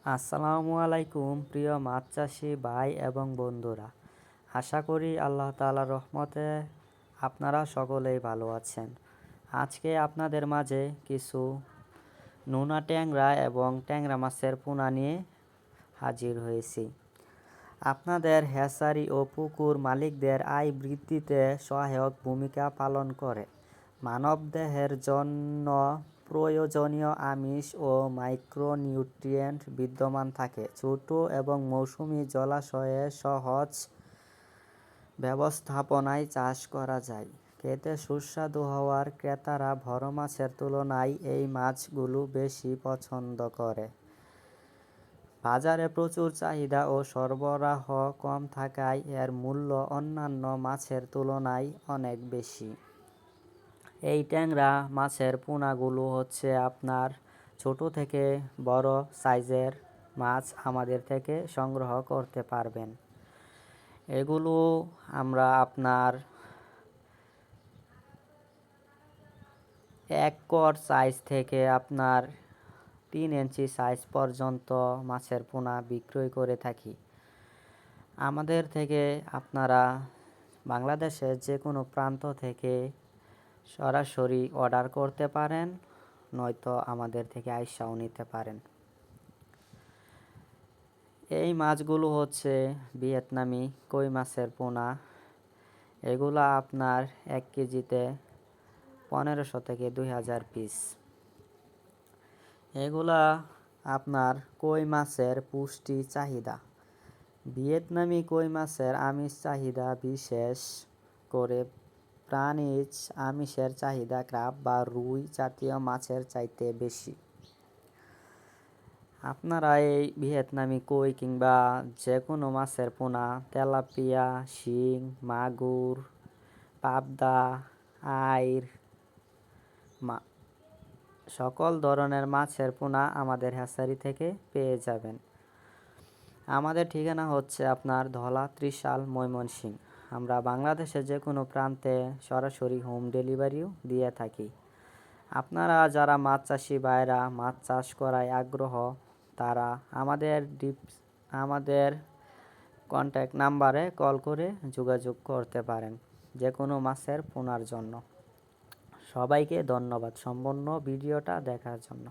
আসসালামু আলাইকুম প্রিয় মাছ চাষি ভাই এবং বন্ধুরা। আশা করি আল্লাহ তাআলার রহমতে আপনারা সকলেই ভালো আছেন। আজকে আপনাদের মাঝে কিছু নোনা ট্যাংরা এবং ট্যাংরা মাছের পোনা নিয়ে হাজির হয়েছি। আপনাদের হ্যাচারি ও পুকুর মালিকদের আয় বৃদ্ধিতে সহায়ক ভূমিকা পালন করে। মানবদেহের জন্য প্রয়োজনীয় আমিষ ও মাইক্রোনিউট্রিয়েন্ট বিদ্যমান থাকে। ছোট এবং মৌসুমী জলাশয়ে সহজ ব্যবস্থাপনায় চাষ করা যায়। খেতে সুস্বাদু হওয়ার ক্রেতারা বড় মাছের তুলনায় এই মাছগুলো বেশি পছন্দ করে। বাজারে প্রচুর চাহিদা ও সরবরাহ কম থাকায় এর মূল্য অন্যান্য মাছের তুলনায় অনেক বেশি। এই ট্যাংরা মাছের পোনাগুলো হচ্ছে আপনার ছোট থেকে বড় সাইজের মাছ আমাদের থেকে সংগ্রহ করতে পারবেন। এগুলো আমরা আপনার 1 কর সাইজ থেকে আপনার 3 ইঞ্চি সাইজ পর্যন্ত মাছের পোনা বিক্রয় করে থাকি। আমাদের থেকে আপনারা বাংলাদেশের যে কোনো প্রান্ত থেকে সরাসরি অর্ডার করতে পারেন, নয়তো আমাদের থেকে আইসাও নিতে পারেন। এই মাছগুলো হচ্ছে ভিয়েতনামি কই মাছের পোনা। এগুলা আপনার 1 কেজিতে 1500 থেকে 2000 পিস। এগুলা আপনার কই মাছের পুষ্টি চাহিদা। ভিয়েতনামি কই মাছের আমিষ চাহিদা বিশেষ করে প্রাণীজ আমিষের চাহিদা ক্রাব বা রুই জাতীয় মাছের চাইতে বেশি। আপনারা এই ভিয়েতনামি কই কিংবা যে কোনো মাছের পোনা, তেলাপিয়া, শিং, মাগুর, পাবদা, আইর সকল ধরনের মাছের পোনা আমাদের হ্যাচারি থেকে পেয়ে যাবেন। আমাদের ঠিকানা হচ্ছে আপনার ধলা ত্রিশাল, ময়মনসিংহ। আমরা বাংলাদেশের যে কোনো প্রান্তে সরাসরি হোম ডেলিভারিও দিয়ে থাকি। আপনারা যারা মাছ চাষি ভাইরা মাছ চাষ করায় আগ্রহ, তারা আমাদের কন্ট্যাক্ট নাম্বারে কল করে যোগাযোগ করতে পারেন যে কোনো মাছের পোনার জন্য। সবাইকে ধন্যবাদ সম্পূর্ণ ভিডিওটা দেখার জন্য।